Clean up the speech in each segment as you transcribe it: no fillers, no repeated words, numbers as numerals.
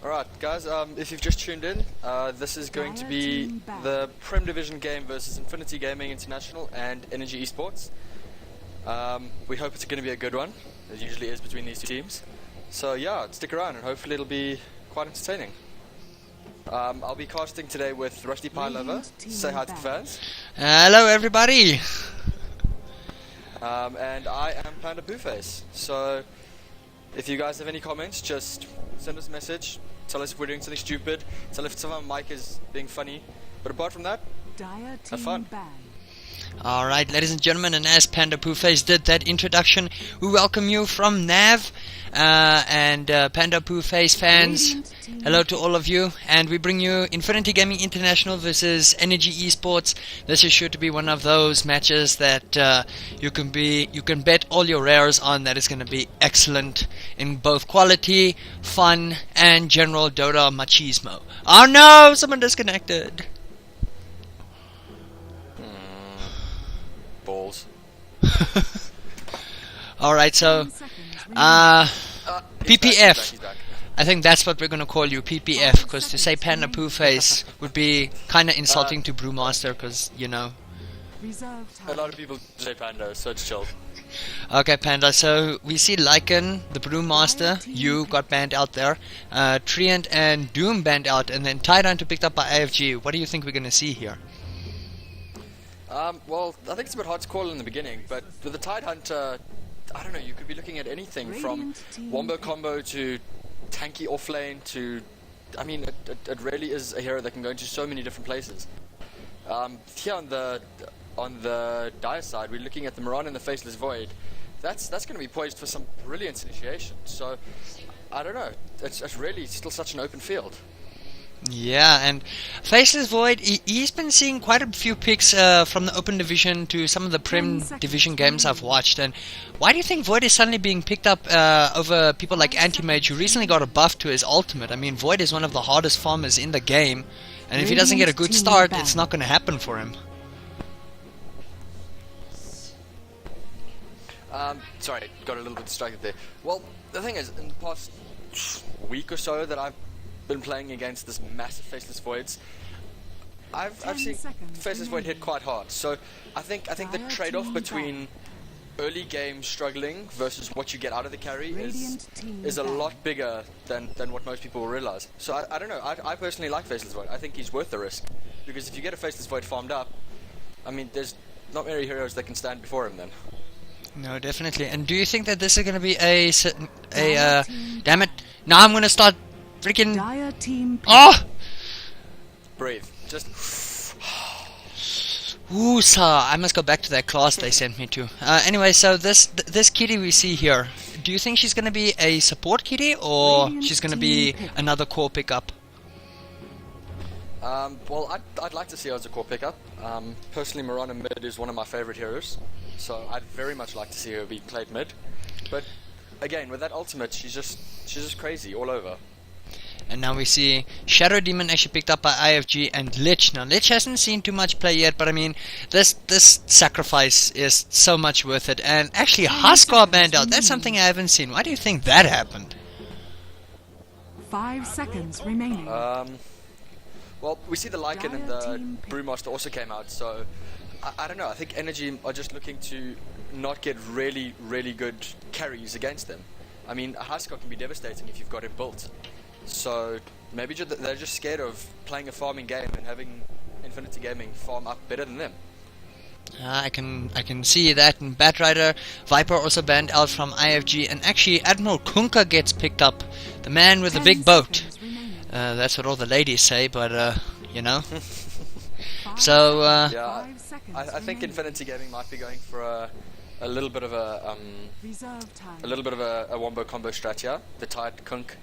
Alright guys, if you've just tuned in, this is going to be the Prem Division game versus Infinity Gaming International and eNergy Esports. We hope it's going to be a good one, as usually is between these two teams. So yeah, stick around and hopefully it'll be quite entertaining. I'll be casting today with Rusty Pie Lover. Say hi to the fans. Hello everybody! And I am Panda-Poo-Face. So if you guys have any comments, just send us a message. Tell us if we're doing something stupid. Tell us if some of our mic is being funny. But apart from that, have fun. Alright, ladies and gentlemen, and as Panda-Poo-Face did that introduction, we welcome you from Nav and Panda-Poo-Face fans. Hello to all of you, and we bring you Infinity Gaming International versus eNergy Esports. This is sure to be one of those matches that you can bet all your rares on. That is going to be excellent in both quality, fun, and general Dota machismo. Oh no, someone disconnected. Balls. Alright, so PPF. I think that's what we're going to call you, PPF, because to say Panda-Poo-Face would be kind of insulting to Brewmaster, because, you know. A lot of people say Panda, so it's chill. Okay, Panda, so we see Lycan, the Brewmaster, you got banned out there, Treant and Doom banned out, and then Tyrant picked up by iFG. What do you think we're going to see here? Well, I think it's a bit hard to call in the beginning, but with the Tide Hunter, I don't know, you could be looking at anything from Wombo Combo to tanky offlane to, I mean, it really is a hero that can go into so many different places. Here on the Dire side, we're looking at the Moran and the Faceless Void. That's going to be poised for some brilliant initiation. So, I don't know, it's really still such an open field. Yeah, and Faceless Void, he's been seeing quite a few picks from the Open Division to some of the Prem Division games I've watched. And why do you think Void is suddenly being picked up over people like Anti-Mage, who recently got a buff to his ultimate? I mean, Void is one of the hardest farmers in the game, and if he doesn't get a good start, it's not going to happen for him. Sorry, got a little bit distracted there. Well, the thing is, in the past week or so that I've been playing against this massive Faceless Voids, I've seen Faceless Void hit quite hard. So I think the trade-off between early game struggling versus what you get out of the carry is a lot bigger than what most people will realize. So I don't know, I personally like Faceless Void. I think he's worth the risk, because if you get a Faceless Void farmed up, I mean, there's not many heroes that can stand before him then. No, definitely. And do you think that this is going to be a damn it, now I'm going to start freaking... Oh! Breathe. Just... Ooh, I must go back to that class they sent me to. Anyway, so this kitty we see here, do you think she's going to be a support kitty, or she's going to be another core pickup? Well, I'd like to see her as a core pickup. Personally, Marana mid is one of my favorite heroes, so I'd very much like to see her be played mid. But again, with that ultimate, she's just crazy all over. And now we see Shadow Demon actually picked up by iFG and Lich. Now Lich hasn't seen too much play yet, but I mean, this sacrifice is so much worth it. And actually Huskar banned out. That's something I haven't seen. Why do you think that happened? 5 seconds remaining. Well, we see the Lycan and the Brewmaster also came out, so I don't know. I think eNergy are just looking to not get really, really good carries against them. I mean, a Huskar can be devastating if you've got it built. So maybe they're just scared of playing a farming game and having Infinity Gaming farm up better than them. I can see that. And Batrider, Viper also banned out from iFG, and actually Admiral Kunka gets picked up, the man with the big boat. That's what all the ladies say, but you know. So yeah, I think Infinity Gaming might be going for a little bit of a wombo combo strat here. The Tide Kunk.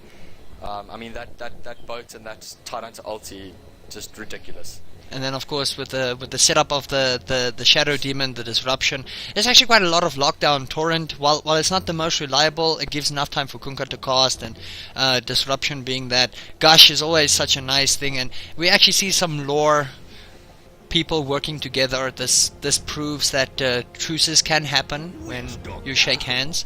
I mean that boat and that Tide Hunter ulti, just ridiculous. And then of course with the setup of the Shadow Demon, the disruption, there's actually quite a lot of lockdown. Torrent, while it's not the most reliable, it gives enough time for Kunka to cast, and disruption being that Gush is always such a nice thing, and we actually see some lore people working together. This proves that truces can happen when you shake hands.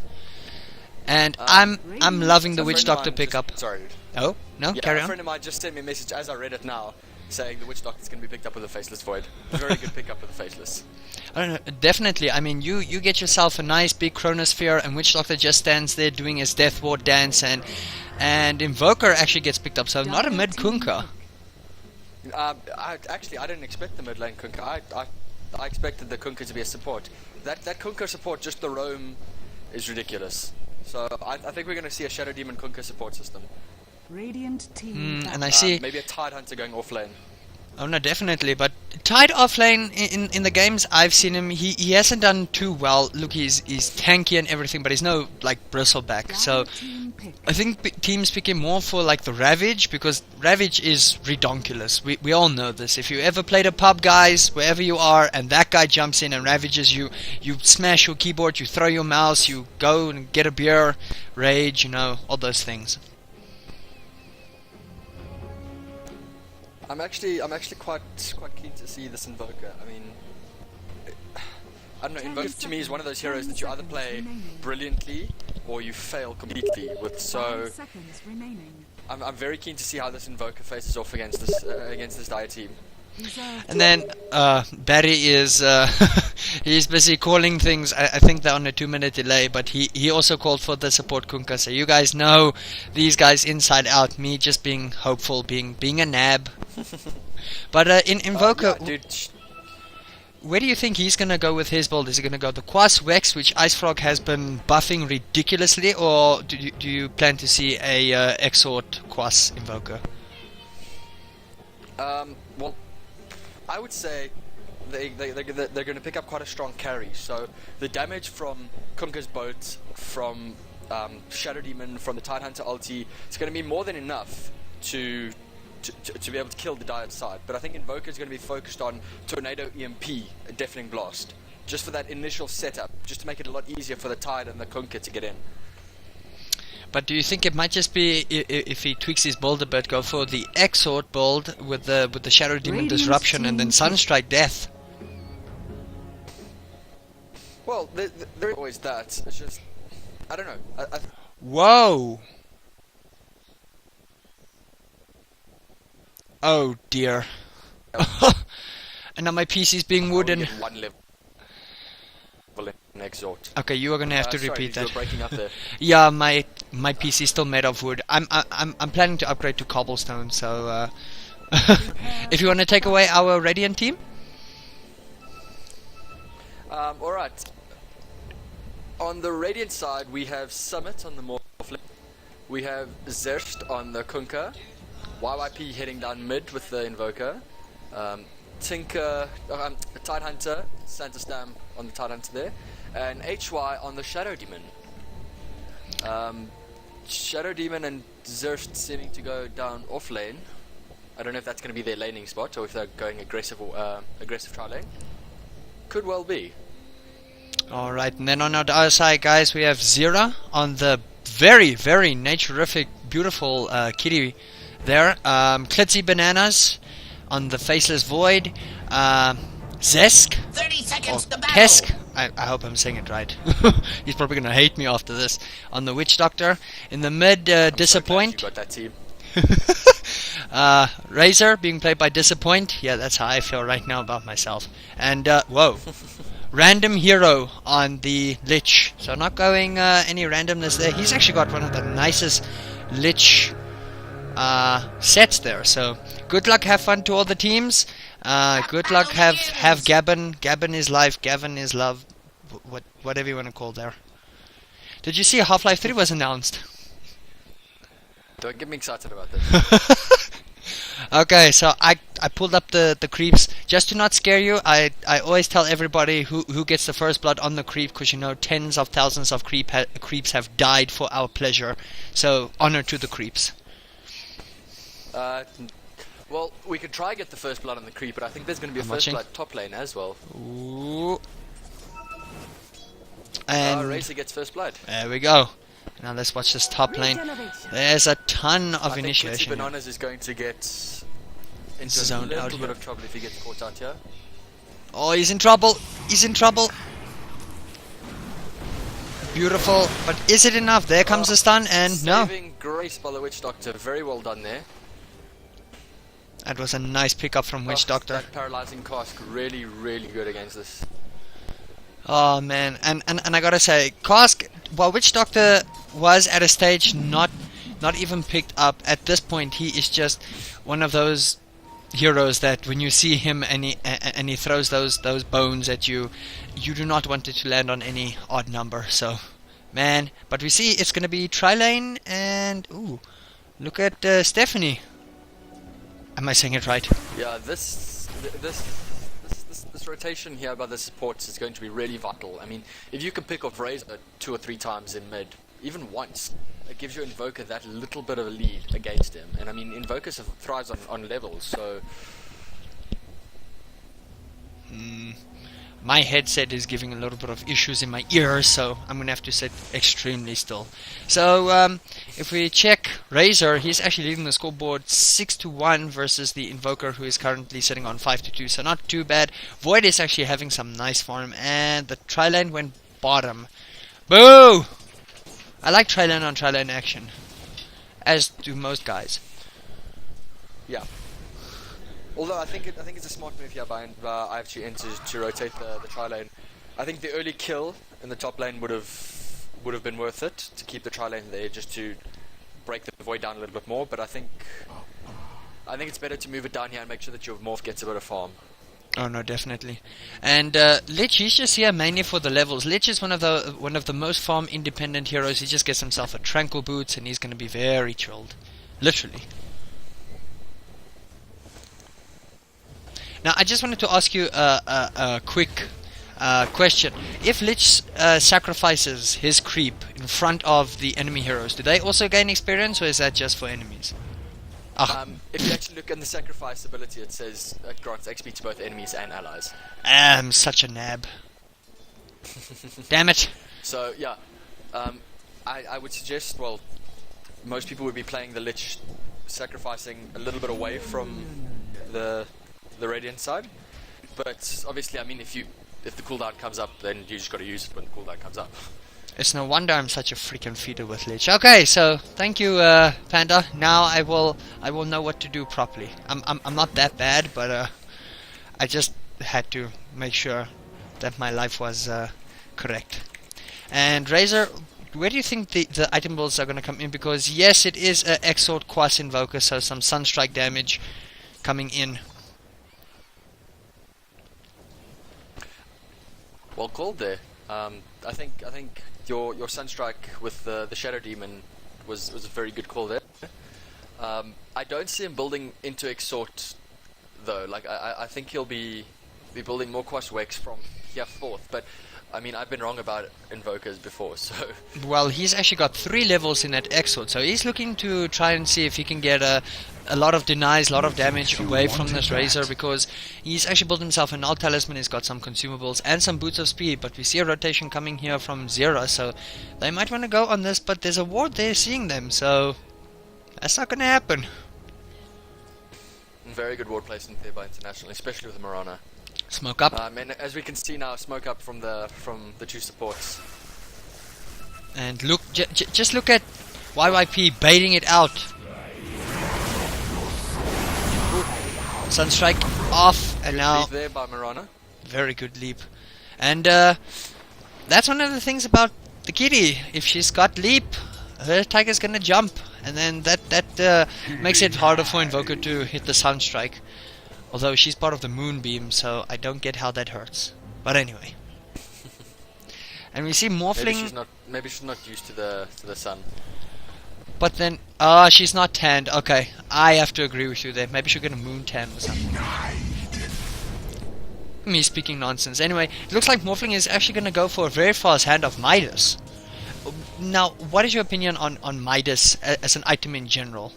And I'm loving the So a Witch friend of Doctor mine pickup. Sorry. Oh no, Yeah, carry a on. friend of mine just sent me a message as I read it now, saying the Witch Doctor is going to be picked up with a Faceless Void. Very good pickup with a Faceless. I don't know, definitely. I mean, you get yourself a nice big Chronosphere, and Witch Doctor just stands there doing his Death Ward dance, and Invoker actually gets picked up. So not a mid Kunkka. I didn't expect the mid lane Kunkka. I expected the Kunkka to be a support. That Kunkka support, just the roam, is ridiculous. So I think we're going to see a Shadow Demon Kunkka support system. Radiant team. And I see. Maybe a Tide Hunter going off lane. Oh no, definitely. But Tide offlane in the games I've seen him, he hasn't done too well. Look, he's tanky and everything, but he's no like bristleback. So I think teams pick him more for like the Ravage, because Ravage is redonkulous. We all know this. If you ever played a pub, guys, wherever you are, and that guy jumps in and ravages you, you smash your keyboard, you throw your mouse, you go and get a beer, rage, you know, all those things. I'm actually quite keen to see this Invoker. I mean, I don't know. Invoker to me is one of those heroes that you either play brilliantly or you fail completely with. So I'm very keen to see how this Invoker faces off against this Dire team. And then Barry is he's busy calling things. I think they're on a 2-minute delay, but he also called for the support Kunkka. So you guys know these guys inside out. Me just being hopeful, being a nab. But in Invoker, yeah, dude. Where do you think he's gonna go with his build? Is he gonna go the Quas Vex, which Icefrog has been buffing ridiculously, or do you plan to see a Exort Quas Invoker? Well, I would say they're going to pick up quite a strong carry. So the damage from Kunkka's boat, from Shadow Demon, from the Tide Hunter ulti, it's going to be more than enough to be able to kill the Dire side. But I think Invoker is going to be focused on Tornado EMP, a Deafening Blast, just for that initial setup, just to make it a lot easier for the Tide and the Kunkka to get in. But do you think it might just be, if he tweaks his build a bit, go for the Exort build with the Shadow Demon Disruption and then Sunstrike Death? Well, there's always that. It's just, I don't know. Whoa! Oh dear. And now my PC's being wooden. One level in Exort. Okay, you are gonna have to repeat sorry, that. You were breaking up there. Yeah, my PC is still made of wood. I'm planning to upgrade to cobblestone. So if you want to take away our Radiant team. All right. On the Radiant side, we have Summit on the Morphlin. We have Zerst on the Kunkka. YYP heading down mid with the Invoker. Tinker, Tide Hunter, Santa Stam on the Tide Hunter there, and HY on the Shadow Demon. Shadow Demon and Zerst seeming to go down off lane. I don't know if that's going to be their laning spot or if they're going aggressive tri lane. Could well be. Alright, and then on our other side, guys, we have Zira on the very, very naturific, beautiful kitty there. Klitzy Bananas on the Faceless Void. Zesk, 30 seconds to battle. Kesk, I hope I'm saying it right. He's probably gonna hate me after this. On the Witch Doctor. In the mid, Disappoint. So glad you got that team. Razor being played by Disappoint. Yeah, that's how I feel right now about myself. And whoa. Random Hero on the Lich. So not going any randomness there. He's actually got one of the nicest Lich sets there. So good luck, have fun to all the teams. Good luck, have Gavin. Gavin is life, Gavin is love. Whatever you want to call there. Did you see Half-Life 3 was announced? Don't get me excited about this. Okay, so I pulled up the creeps just to not scare you. I always tell everybody who gets the first blood on the creep, because you know tens of thousands of creeps have died for our pleasure. So honor to the creeps. Well, we could try get the first blood on the creep, but I think there's going to be a first blood top lane as well. Ooh. And Razor gets first blood. There we go. Now let's watch this top lane. There's a ton of initiation. I think Bananas is going to get into a little bit of trouble if he gets caught out here. Oh, he's in trouble. He's in trouble. Beautiful, but is it enough? There comes the stun, and no. Saving grace by the Witch Doctor. Very well done there. That was a nice pickup from Witch Doctor. That paralyzing cask, really, really good against this. Oh man, and I gotta say, Cask, while Witch Doctor was at a stage not even picked up, at this point he is just one of those heroes that when you see him and he throws those bones at you, you do not want it to land on any odd number. So, man, but we see it's gonna be tri-lane, and ooh, look at Stephanie. Am I saying it right? Yeah, this rotation here by the supports is going to be really vital. I mean, if you can pick off Razor 2 or 3 times in mid, even once, it gives your Invoker that little bit of a lead against him. And I mean, Invoker thrives on levels, so... My headset is giving a little bit of issues in my ears, so I'm going to have to sit extremely still. So, if we check Razor, he's actually leading the scoreboard 6-1 versus the Invoker, who is currently sitting on 5-2, so not too bad. Void is actually having some nice farm, and the tri-lane went bottom. Boo! I like tri-lane on tri-lane action, as do most guys. Yeah. Although I think it's a smart move here by iFG.int to rotate the tri-lane. I think the early kill in the top lane would have been worth it to keep the tri-lane there, just to break the Void down a little bit more. But I think it's better to move it down here and make sure that your Morph gets a bit of farm. Oh no, definitely. And Lich, he's just here mainly for the levels. Lich is one of the most farm independent heroes. He just gets himself a tranquil boots and he's going to be very chilled, literally. Now, I just wanted to ask you a quick question. If Lich sacrifices his creep in front of the enemy heroes, do they also gain experience, or is that just for enemies? If you actually look at the sacrifice ability, it says it grants XP to both enemies and allies. I'm such a nab. Damn it. So, yeah. I would suggest, well, most people would be playing the Lich sacrificing a little bit away from the Radiant side, but obviously, I mean, if the cooldown comes up, then you just got to use it when the cooldown comes up. It's no wonder I'm such a freaking feeder with Lich. Okay, so thank you, Panda. Now I will know what to do properly. I'm not that bad, but I just had to make sure that my life was correct. And Razor, where do you think the item builds are going to come in? Because yes, it is a Exort Quas Invoker, so some Sunstrike damage coming in. Well called there. I think your Sunstrike with the Shadow Demon was a very good call there. I don't see him building into Exort though. Like I think he'll be building more Quas Wex from here forth. But I mean, I've been wrong about Invokers before, so... Well, he's actually got 3 levels in that Exort, so he's looking to try and see if he can get a lot of denies, a lot of damage away from this Razor, because he's actually built himself a Null Talisman, he's got some consumables and some Boots of Speed, but we see a rotation coming here from Zera, so they might want to go on this, but there's a ward there seeing them, so that's not going to happen. Very good ward placement there by International, especially with the Mirana. Smoke up. And as we can see now, smoke up from the 2 supports. And look, just look at YYP baiting it out. Sunstrike off, and now leap there by Mirana. Very good leap. And that's one of the things about the kitty. If she's got leap, her tiger's gonna jump, and then that makes it harder for Invoker to hit the Sunstrike. Although she's part of the Moonbeam, so I don't get how that hurts. But anyway. And we see Morphling... Maybe she's not used to the sun. But then... she's not tanned. Okay, I have to agree with you there. Maybe she'll get a moon tan or something. Me speaking nonsense. Anyway, it looks like Morphling is actually going to go for a very fast hand of Midas. Now, what is your opinion on Midas as an item in general?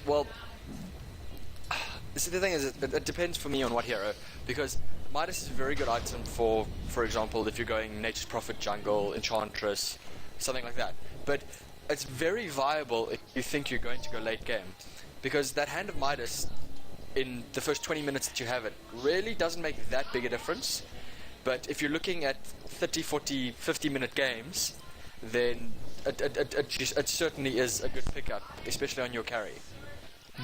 Well... See, the thing is, it depends for me on what hero, because Midas is a very good item for example, if you're going Nature's Prophet jungle, Enchantress, something like that. But it's very viable if you think you're going to go late game, because that hand of Midas, in the first 20 minutes that you have it, really doesn't make that big a difference. But if you're looking at 30, 40, 50-minute games, then it certainly is a good pickup, especially on your carry.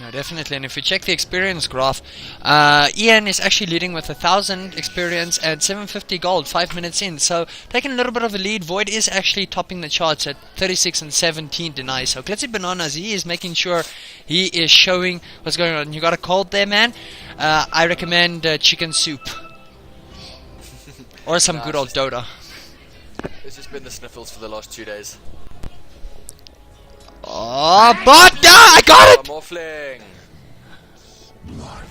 No, definitely. And if you check the experience graph, Ian is actually leading with 1,000 experience and 750 gold 5 minutes in. So taking a little bit of a lead. Void is actually topping the charts at 36 and 17 denies. So Glitzy Bananas, he is making sure he is showing what's going on. You got a cold there, man? I recommend chicken soup. Or some good old Dota. It's just been the sniffles for the last 2 days. Oh, but I got it! Morphling!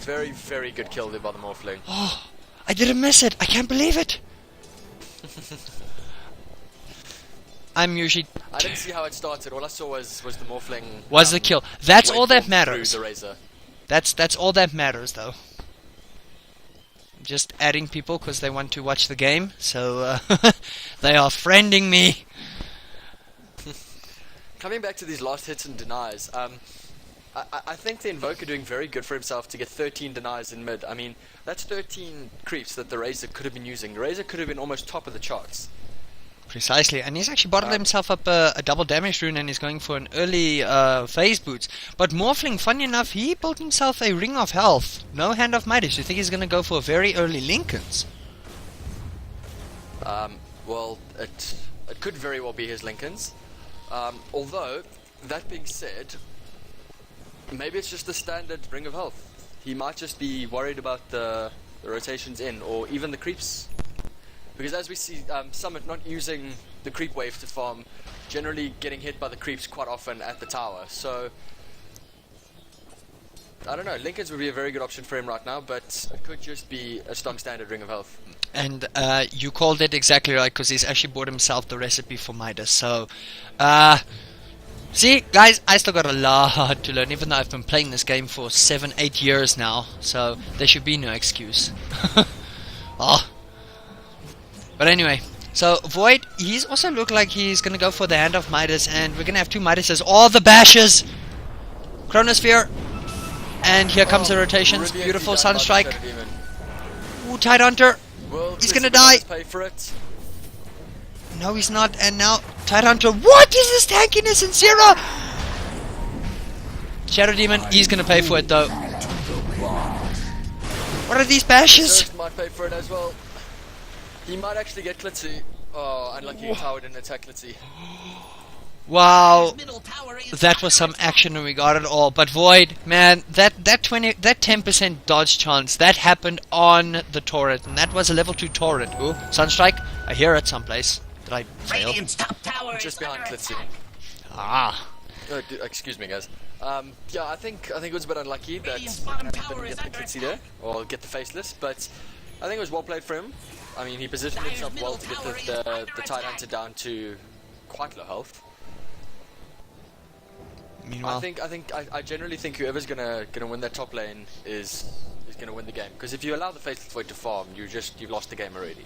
Very, very good kill there by the Morphling. Oh, I didn't miss it. I can't believe it. I'm usually... I didn't see how it started. All I saw was the Morphling... Was the kill. That's all that matters. The Razor. That's all that matters, though. Just adding people because they want to watch the game. So, they are friending me. Coming back to these last hits and denies, I think the Invoker doing very good for himself to get 13 denies in mid. I mean, that's 13 creeps that the Razor could have been using. The Razor could have been almost top of the charts. Precisely, and he's actually bottled himself up a double damage rune and he's going for an early phase boots. But Morphling, funny enough, he built himself a Ring of Health. No Hand of Midas. You think he's going to go for very early Lincolns? Well, it could very well be his Lincolns. Although, that being said, maybe it's just the standard Ring of Health. He might just be worried about the rotations in, or even the creeps. Because as we see, Summit not using the creep wave to farm, generally getting hit by the creeps quite often at the tower. So, I don't know, Lincolns would be a very good option for him right now, but it could just be a stock standard Ring of Health. And you called it exactly right, because he's actually bought himself the recipe for Midas. So, see, guys, I still got a lot to learn, even though I've been playing this game for 7-8 years now. So, there should be no excuse. Oh. But anyway, so Void, he's also looked like he's going to go for the Hand of Midas, and we're going to have two Midases. All the bashes! Chronosphere. And here comes the rotations. Beautiful Sunstrike. Ooh, Tidehunter. He's gonna die. Pay for it. No, he's not. And now Tidehunter. What is this tankiness in Zero? Shadow Demon. He's gonna pay for it though. What are these bashes? Zerst might pay for it as well. He might actually get Klitzy. Oh, unlucky tower didn't attack Klitzy. Wow, that was some action and we got it all. But Void, man, that 10% dodge chance, that happened on the turret, and that was a level 2 turret. Ooh, Sunstrike, I hear it someplace. Did I fail? Just behind Klitzy. Ah. Excuse me, guys. Yeah, I think it was a bit unlucky that he didn't get the Klitzy there, or get the faceless, but I think it was well played for him. I mean, he positioned himself well to get the Tidehunter down to quite low health. Meanwhile, I generally think whoever's gonna win that top lane is gonna win the game. Because if you allow the Faceless Void to farm, you've lost the game already.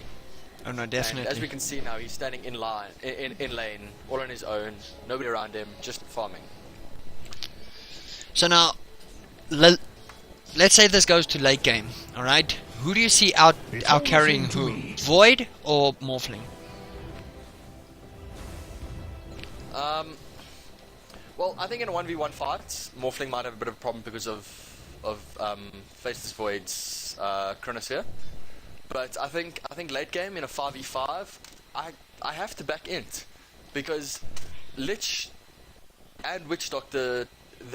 Oh no, definitely. And as we can see now, he's standing in lane, all on his own, nobody around him, just farming. So now, let's say this goes to late game. All right, who do you see out carrying who? Void or Morphling? Well, I think in a 1v1 fight, Morphling might have a bit of a problem because of Faceless Void's Chronosphere. But I think late game in a 5v5, I have to back Int, because Lich and Witch Doctor,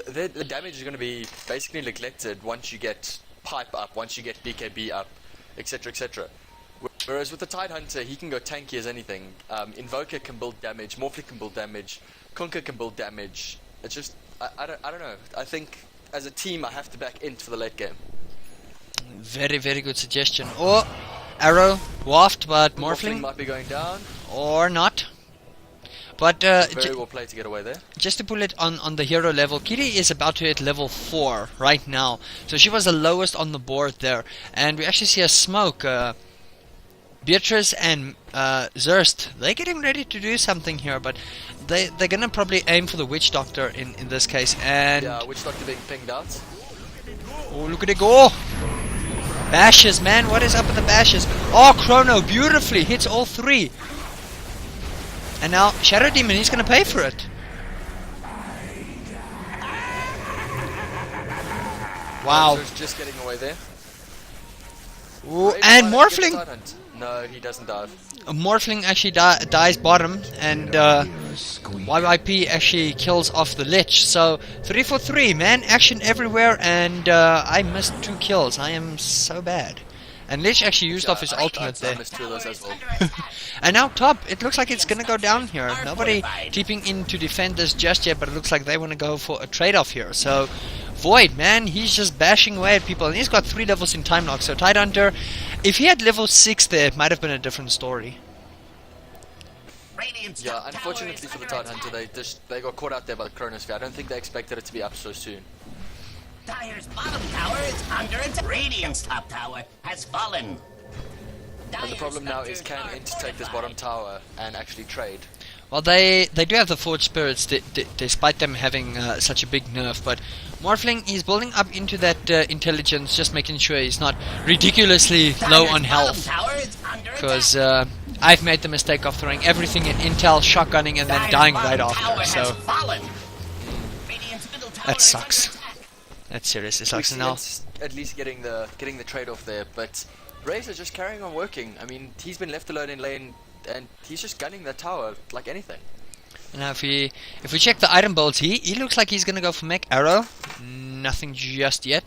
the damage is going to be basically neglected once you get Pipe up, once you get BKB up, etc, etc. Whereas with the Tidehunter, he can go tanky as anything. Invoker can build damage, Morphling can build damage, Kunkka can build damage. It's just, I don't know. I think as a team I have to back Int for the late game. Very, very good suggestion. Or Arrow, Waft, but Morphling might be going down. Or not. But very well played to get away there. Just to pull it on the hero level, Kitty is about to hit level 4 right now. So she was the lowest on the board there. And we actually see a smoke. Beatrice and Zerst, they're getting ready to do something here, but they're gonna probably aim for the Witch Doctor in this case. And yeah, Witch Doctor being pinged out. Oh, look at it go! Bashes, man, what is up with the bashes? Oh, Chrono beautifully hits all three. And now Shadow Demon, he's gonna pay for it. Wow. Razor's just getting away there. Ooh, Razor and might get Morphling. side hunt. No, he doesn't dive. Morphling actually dies bottom, and YYP actually kills off the Lich. So 3 for 3, man, action everywhere, and I missed 2 kills. I am so bad. And Lich actually used off his ultimate there. I missed 2 of those as well. And now top, it looks like it's gonna go down here. Nobody TPing in to defend this just yet, but it looks like they want to go for a trade-off here. So Void, man, he's just bashing away at people, and he's got 3 levels in time lock. So Tidehunter, if he had level 6 there, it might have been a different story. Yeah, unfortunately for the Tidehunter, they got caught out there by the Chronosphere. I don't think they expected it to be up so soon. Dire's bottom tower is under attack. Radiant's top tower has fallen. And the problem now is, can Int take this bottom tower and actually trade? Well, they do have the Forge Spirits, despite them having such a big nerf, but Morphling, he's building up into that intelligence, just making sure he's not ridiculously low on health. Because I've made the mistake of throwing everything in intel, shotgunning, and then dying right after, so that sucks. That seriously sucks. And now at least getting the trade off there, but Razor just carrying on working. I mean, he's been left alone in lane, and he's just gunning the tower like anything. Now if we check the item builds, he looks like he's gonna go for Mech Arrow. Nothing just yet.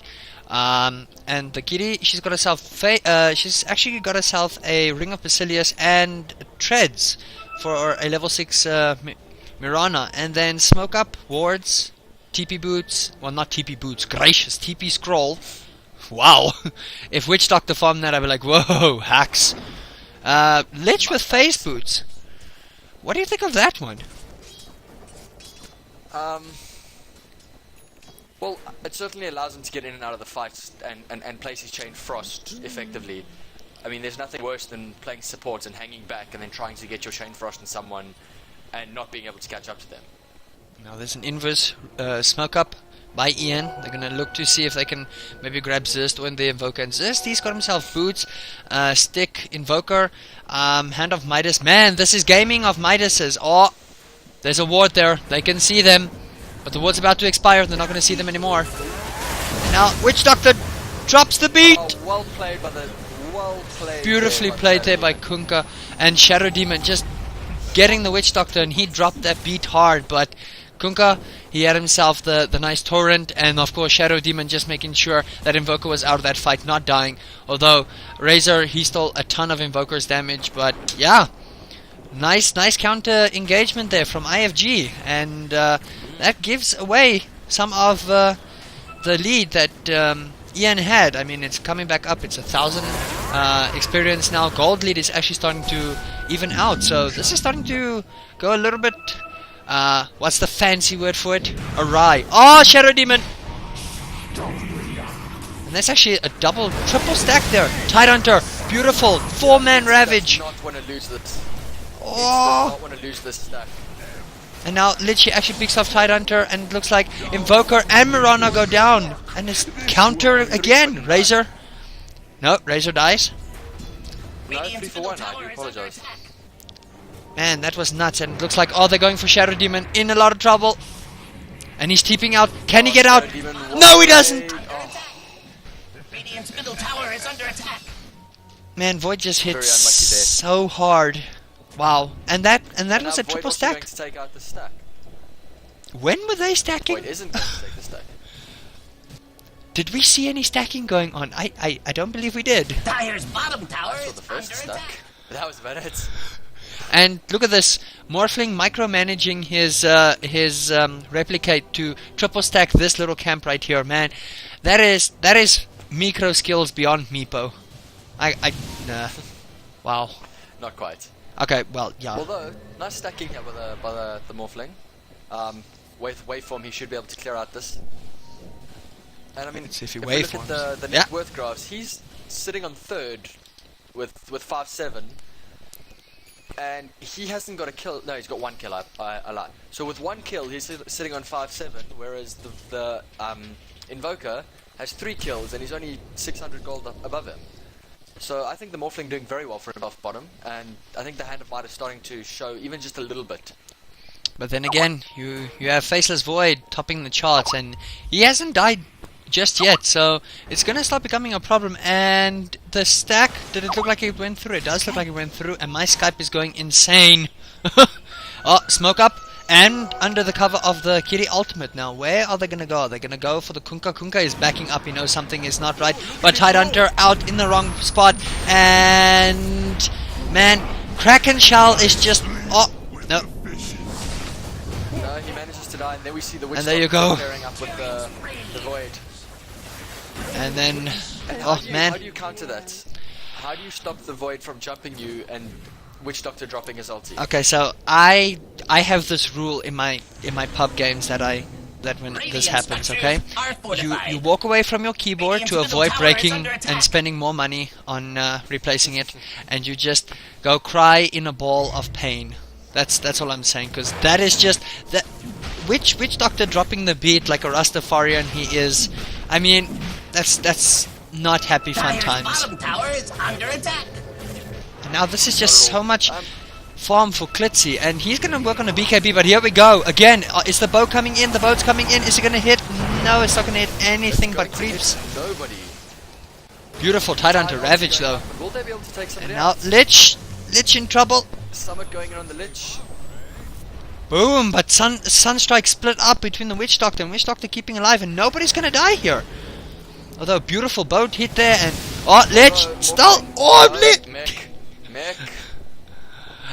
And the kitty, she's got herself she's actually got herself a Ring of Basilius and Treads for a level 6 Mirana, and then Smoke Up, Wards, TP Boots, well not TP Boots, gracious, TP Scroll. Wow. If Witch Doctor farmed that, I'd be like, whoa, hacks. Lich with Phase Boots. What do you think of that one? Well, it certainly allows him to get in and out of the fights and place his Chain Frost effectively. I mean, there's nothing worse than playing support and hanging back and then trying to get your Chain Frost in someone and not being able to catch up to them. Now there's an inverse smoke up by Ian. They're gonna look to see if they can maybe grab Zist when they Invoker. And Zist, he's got himself Boots, Stick, Invoker, Hand of Midas. Man, this is gaming of Midas's. Oh, there's a ward there. They can see them, but the ward's about to expire. They're not gonna see them anymore. And now Witch Doctor drops the beat. Oh, well played by the Beautifully played there by Kunkka, and Shadow Demon just getting the Witch Doctor, and he dropped that beat hard, but Kunkka, he had himself the nice torrent, and of course Shadow Demon just making sure that Invoker was out of that fight, not dying. Although Razor, he stole a ton of Invoker's damage, but yeah, nice counter engagement there from iFG, and that gives away some of the lead that Ian had. I mean, it's coming back up. It's 1,000 experience now. Gold lead is actually starting to even out, so this is starting to go a little bit. What's the fancy word for it? Awry. Oh, Shadow Demon! And that's actually a triple stack there. Tidehunter, beautiful, 4-man Ravage. Not want to lose this. Oh! Not want to lose this stack. And now Lich actually picks off Tidehunter, and it looks like Invoker and Mirana go down. And it's counter again. Razor. No, Razor dies. No, 3 for 1. I do apologize. Man, that was nuts, and it looks like, oh, they're going for Shadow Demon, in a lot of trouble. And he's TPing out. Can he get out? No, he doesn't! Radiant's middle tower is under attack. Man, Void just hit Very unlucky there. so hard. Wow. And that And was now a Void triple also stack. going to take out the stack. When were they stacking? Void isn't going to take the stack. Did we see any stacking going on? I don't believe we did. Dire's bottom tower I saw is the first under stack. attack. That was about it. And look at this, Morphling micromanaging his replicate to triple stack this little camp right here, man. That is micro skills beyond Meepo. Nah. Wow. Not quite. Okay, well, yeah. Although, nice stacking here by the Morphling. Waveform, he should be able to clear out this. And I mean, Let's see if he we look at waveforms. the net worth graphs, he's sitting on 3rd with 5-7. And he hasn't got a kill. No, he's got 1 kill. I lie. So with 1 kill, he's sitting on 5-7, whereas the Invoker has 3 kills and he's only 600 gold above him. So I think the Morphling doing very well for himself bottom, and I think the Hand of Might is starting to show even just a little bit. But then again, you have Faceless Void topping the charts, and he hasn't died just yet, so it's gonna start becoming a problem. And the stack, did it look like it went through? It does look like it went through, and my Skype is going insane. Oh, smoke up, and under the cover of the Kitty ultimate. Now, where are they gonna go? Are they gonna go for the Kunkka? Kunkka is backing up, he knows something is not right, but Tidehunter out in the wrong spot, and man, Kraken Shell is just, oh, no. No, he manages to die, and then we see the Witch And there you go. pairing up with the Void. And then, And oh how man. do you counter that? How do you stop the Void from jumping you and Witch Doctor dropping his ulti? Okay, so I have this rule in my pub games that when this happens, okay? You walk away from your keyboard to avoid breaking and spending more money on replacing it, and you just go cry in a ball of pain. That's all I'm saying, because that is just that Witch Doctor dropping the beat like a Rastafarian he is. I mean, that's not happy fun times. Bottom tower is under attack. And now this is just so much farm for Klitzy, and he's gonna work on a BKB, but here we go again. Is the bow coming in? The boat's coming in. Is it gonna hit? No, it's not gonna hit anything but creeps. Nobody. Beautiful Tidehunter Ravage though. Will they be able to take And somebody now out? Lich in trouble. Summit going in on the Lich. Boom! But Sunstrike split up between the Witch Doctor and Witch Doctor keeping alive, and nobody's gonna die here. Although beautiful boat hit there, and oh, Lich still. Oh, Lich! Mech.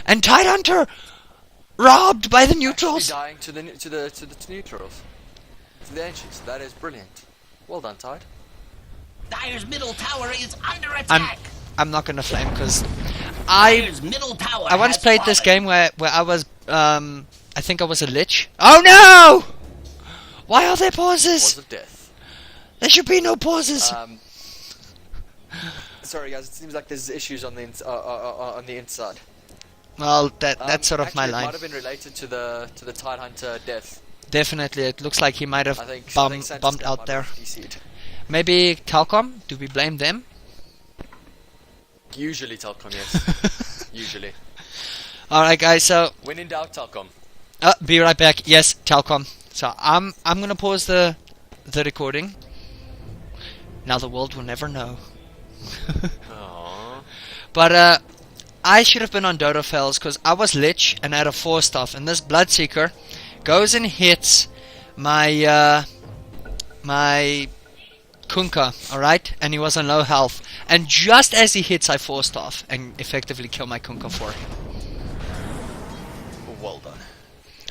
And Tidehunter robbed by the neutrals. Dying to the neutrals, to the ancients. That is brilliant. Well done, Tide. Dire's middle tower is under attack. I'm not gonna flame because Dire's middle tower I once has played this fallen. game where I was I think I was a Lich. Oh no! Why are there pauses? Pause of death. There should be no pauses. Sorry guys, it seems like there's issues on the inside. Well, that's sort of my It line. might have been related to the Tidehunter death. Definitely, it looks like he might have I think bumped Santa's out might there. have DC'd. Maybe Telcom? Do we blame them? Usually Telcom, yes. Usually. Alright guys, so When in doubt, Telcom. be right back. Yes, Telcom. So I'm gonna pause the recording. Now the world will never know. Aww. But I should have been on Dota Fells because I was Lich and I had a 4-staff, and this Bloodseeker goes and hits my my Kunkka, alright? And he was on low health. And just as he hits, I 4-staff and effectively kill my Kunkka for him. Well done.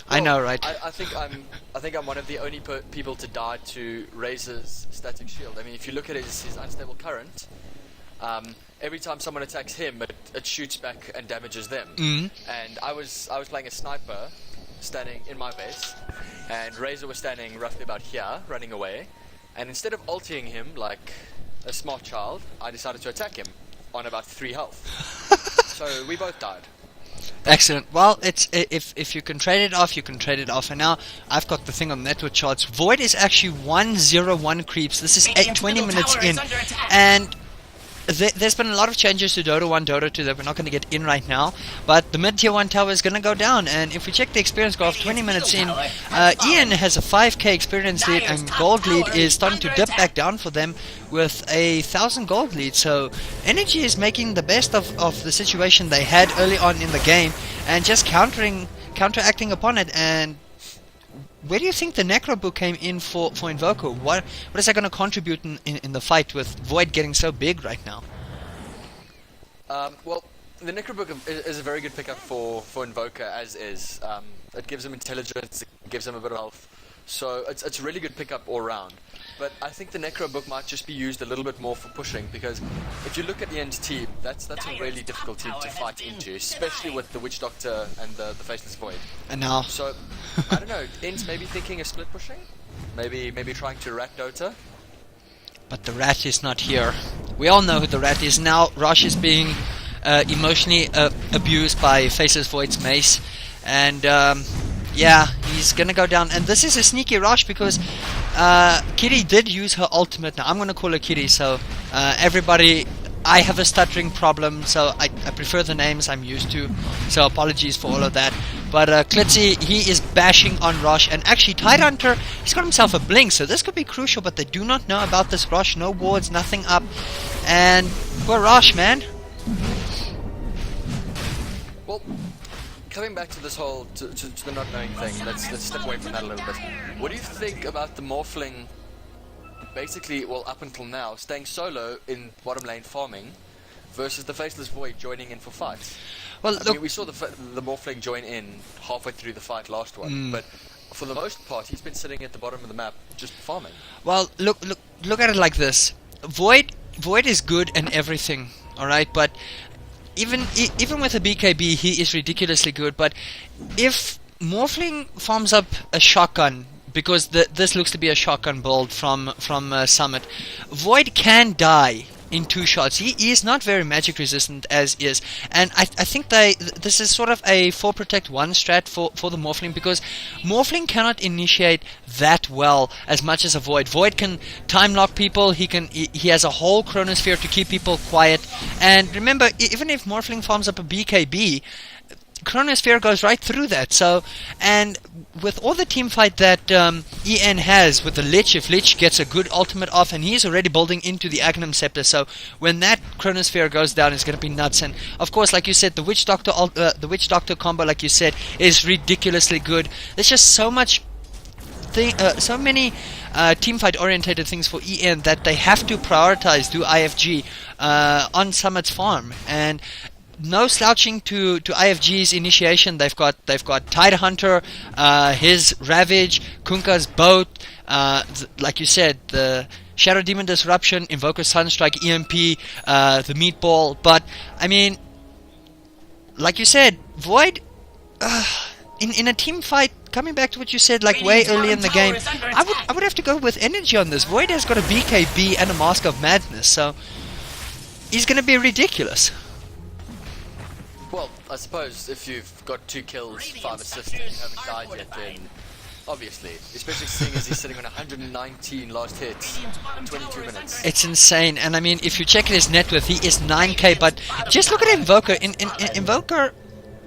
I know, right? I think I'm one of the only people to die to Razor's static shield. I mean, if you look at his unstable current, every time someone attacks him, it shoots back and damages them. And I was playing a sniper, standing in my base, and Razor was standing roughly about here, running away. And instead of ulting him like a smart child, I decided to attack him on about 3 health. So we both died. Excellent. Well, it's if you can trade it off, you can trade it off. And now I've got the thing on network charts. Void is actually 101 creeps. This is 20 minutes in, and there's been a lot of changes to Dota 1, Dota 2 that we're not going to get in right now, but the mid-tier 1 tower is going to go down, and if we check the experience graph 20 minutes in, Ian has a 5k experience lead, and gold lead is starting to dip back down for them with a 1000 gold lead. So eNergy is making the best of the situation they had early on in the game, and just counteracting upon it. And where do you think the Necro book came in for Invoker? What is that going to contribute in the fight with Void getting so big right now? Well, the Necro book is a very good pickup for Invoker as is. It gives him intelligence, it gives him a bit of health. So it's a really good pickup all round. But I think the Necro book might just be used a little bit more for pushing, because if you look at the end team, that's a really difficult team to fight into, especially with the Witch Doctor and the Faceless Void. And now, So I don't know. Ends maybe thinking of split pushing, maybe trying to rat Dota. but the rat is not here. We all know who the rat is now. Rosh is being emotionally abused by Faceless Void's mace, and yeah, he's gonna go down. And this is a sneaky Rosh because Kitty did use her ultimate. Now I'm gonna call her Kitty, so everybody I have a stuttering problem, so I prefer the names I'm used to, so apologies for all of that. But Klitzy, he is bashing on Rosh, and actually Tidehunter, he's got himself a blink, so this could be crucial, but they do not know about this Rosh. No wards, nothing up, and poor Rosh, man. Well, coming back to this whole, to the not knowing thing, let's step away from that a little bit. What do you think about the Morphling, basically, well, up until now, staying solo in bottom lane farming, versus the Faceless Void joining in for fights? Well, I mean, we saw the Morphling join in halfway through the fight last one, but for the most part, he's been sitting at the bottom of the map just farming. Well, look at it like this. Void is good and everything, all right, but even with a BKB, he is ridiculously good. But if Morphling farms up a shotgun, because this looks to be a shotgun build from Summit, Void can die in 2 shots. He is not very magic resistant as is, and I think this is sort of a 4 protect 1 strat for the Morphling, because Morphling cannot initiate that well as much as a Void. Void can time lock people, he has a whole Chronosphere to keep people quiet, and remember, even if Morphling farms up a BKB, Chronosphere goes right through that. So, and with all the team fight that EN has with the Lich, if Lich gets a good ultimate off, and he's already building into the Agnum Scepter, so when that Chronosphere goes down, it's going to be nuts. And of course, like you said, the Witch Doctor combo, like you said, is ridiculously good. There's just so many teamfight orientated things for EN that they have to prioritize, do IFG on Summit's farm, and no slouching to IFG's initiation. They've got Tidehunter, his Ravage, Kunkka's Boat, like you said, the Shadow Demon Disruption, Invoker Sunstrike, EMP, the Meatball. But I mean, like you said, Void in a team fight. Coming back to what you said, like way early in the game, I would have to go with eNergy on this. Void has got a BKB and a Mask of Madness, so he's going to be ridiculous. Well, I suppose if you've got 2 kills, 5 assists, and you haven't died yet, then obviously, especially seeing as he's sitting on 119 last hits in 22 minutes. It's insane, and I mean, if you check his net worth, he is 9k, but just look at Invoker. In Invoker,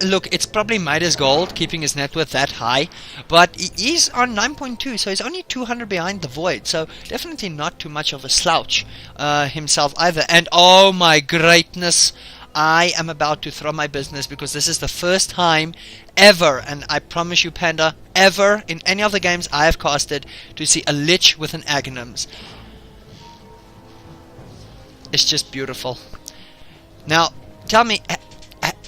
look, it's probably Midas Gold, keeping his net worth that high, but he's on 9.2, so he's only 200 behind the Void, so definitely not too much of a slouch himself either. And oh my greatness, I am about to throw my business, because this is the first time ever, and I promise you, Panda, ever in any of the games I have casted, to see a Lich with an Aghanims. It's just beautiful. Now, tell me,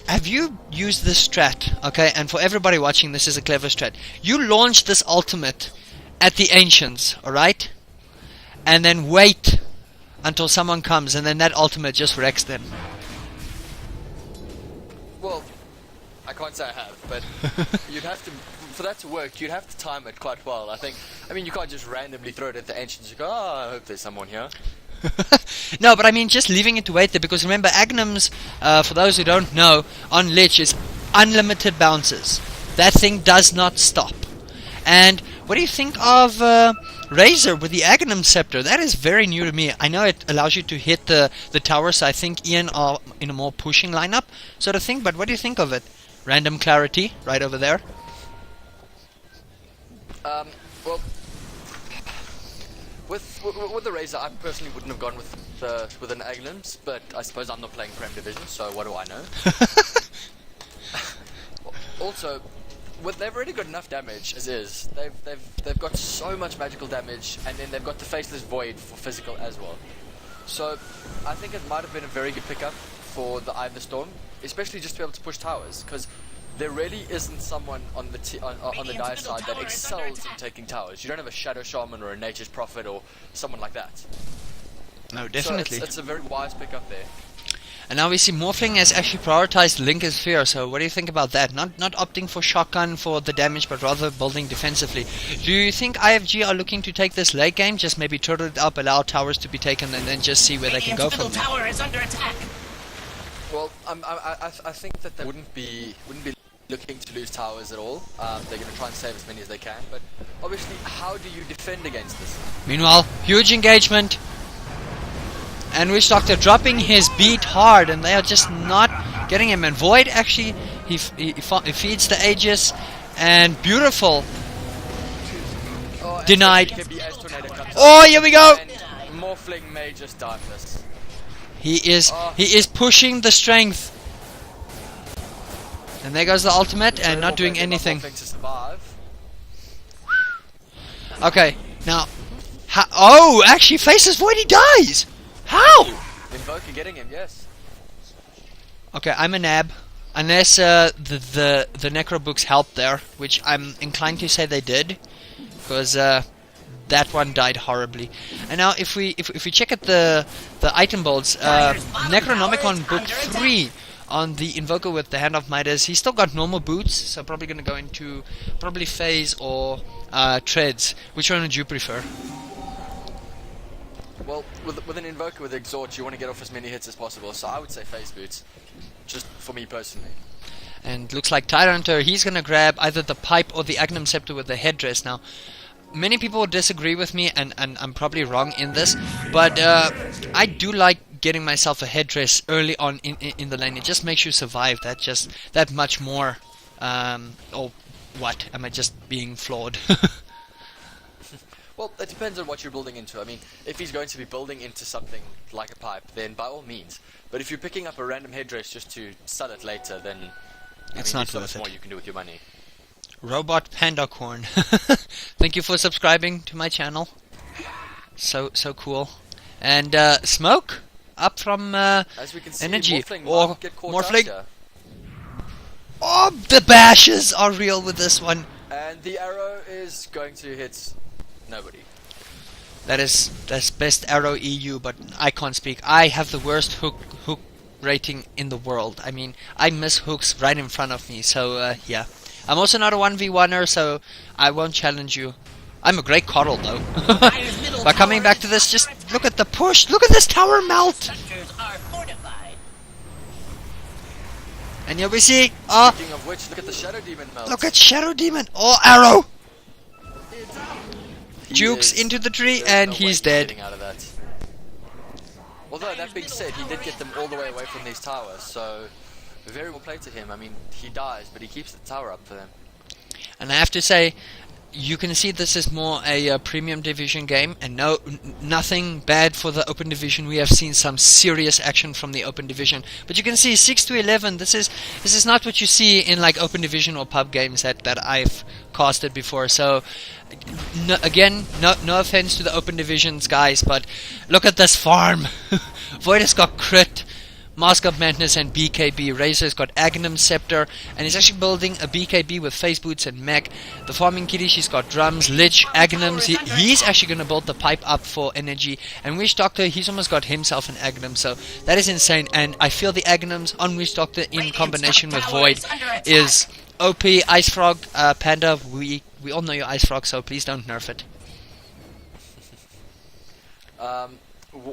have you used this strat? Okay, and for everybody watching, this is a clever strat. You launch this ultimate at the Ancients, alright? And then wait until someone comes, and then that ultimate just wrecks them. Well, I can't say I have, but you'd have to, for that to work, you'd have to time it quite well. I mean, you can't just randomly throw it at the Ancients and go, oh, I hope there's someone here. No, but I mean, just leaving it to wait there, because remember, Aghanims, for those who don't know, on Lich is unlimited bounces. That thing does not stop. And what do you think of Razor with the Aghanim Scepter? That is very new to me. I know it allows you to hit the tower, so I think Ian are in a more pushing lineup sort of thing, but what do you think of it? Random clarity, right over there. Well, with the Razor, I personally wouldn't have gone with an Aghanims, but I suppose I'm not playing Prem Division, so what do I know? Also, they've already got enough damage as is. They've got so much magical damage, and then they've got the Faceless Void for physical as well. So I think it might have been a very good pickup for the Eye of the Storm, especially just to be able to push towers, because there really isn't someone on the Dire side that excels in taking towers. You don't have a Shadow Shaman or a Nature's Prophet or someone like that. No, definitely. So it's a very wise pickup there. And now we see Morphling has actually prioritized Lincoln Sphere, so what do you think about that? Not opting for shotgun for the damage, but rather building defensively. Do you think IFG are looking to take this late game, just maybe turtle it up, allow towers to be taken, and then just see where they can go from there? Tower is under attack. Well, I think that they wouldn't be looking to lose towers at all. They're going to try and save as many as they can, but obviously, how do you defend against this? Meanwhile, huge engagement. And WHOOP-DOTA dropping his beat hard, and they are just not getting him. And Void actually, he feeds the Aegis, and beautiful. Denied. Oh, here we go. Morphling may just die this. He is pushing the strength. And there goes the ultimate, and not doing anything. Okay, now, oh, actually faces Void, he dies. How? Invoker getting him, yes. Okay, I'm a nab. Unless the Necro books helped there, which I'm inclined to say they did, because that one died horribly. And now, if we check at the item builds, Necronomicon book 3 on the Invoker with the Hand of Midas, he's still got normal boots, so probably gonna go into probably Phase or Treads. Which one would you prefer? Well, with an Invoker with Exhort, you want to get off as many hits as possible, so I would say Phase boots, just for me personally. And looks like Tyrhunter, he's gonna grab either the pipe or the Agnum Scepter with the headdress. Now, many people would disagree with me, and I'm probably wrong in this, but I do like getting myself a headdress early on in the lane. It just makes you survive that much more. Or what? Am I just being flawed? Well, it depends on what you're building into. I mean, if he's going to be building into something like a pipe, then by all means. But if you're picking up a random headdress just to sell it later, then it's not worth it. More you can do with your money. Robot Panda Corn. Thank you for subscribing to my channel. So cool. And Smoke up from As we can see, eNergy. Morphling. Oh, the bashes are real with this one. And the arrow is going to hit nobody. That's best arrow EU, but I can't speak. I have the worst hook rating in the world. I mean, I miss hooks right in front of me. So yeah. I'm also not a 1v1er, so I won't challenge you. I'm a great coddle, though. But coming back to this, just look at the push. Look at this tower melt. And here we see. Speaking of which, look at the Shadow Demon melt. Look at Shadow Demon. Oh, arrow. Jukes into the tree, and he's dead. Out of that. Although, that being said, he did get them all the way away from these towers, so very well played to him. I mean, he dies, but he keeps the tower up for them. And I have to say, you can see this is more a premium division game, and nothing bad for the open division. We have seen some serious action from the open division, but you can see 6 to 11. This is not what you see in like open division or pub games that I've casted before. So again, no offense to the open divisions guys, but look at this farm. Void has got crit, Mask of Madness, and BKB. Razor's got Agnum Scepter, and he's actually building a BKB with Face Boots and Mech. The farming kitty, she's got Drums, Lich, Agnums. He's actually going to build the pipe up for eNergy. And WHOOP-DOTA, he's almost got himself an Agnum, so that is insane. And I feel the Agnums on WHOOP-DOTA in combination with Void is OP. Ice Frog, Panda, we all know your Ice Frog, so please don't nerf it.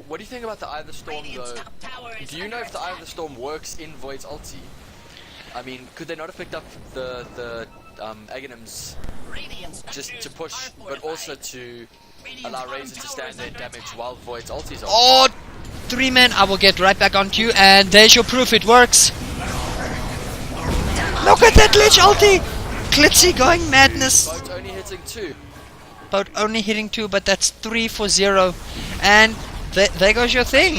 What do you think about the Eye of the Storm, though? Do you know if the Eye of the Storm works in Void's ulti? I mean, could they not have picked up the Aghanims just to push, but also to allow Razor to stand there and damage while Void's ulti's on? Oh, 3-man, I will get right back onto you, and there's your proof, it works. Look at that Lich ulti! Klitzy going madness. Boat only hitting 2. Boat only hitting 2, but that's 3 for 0. And there goes your thing.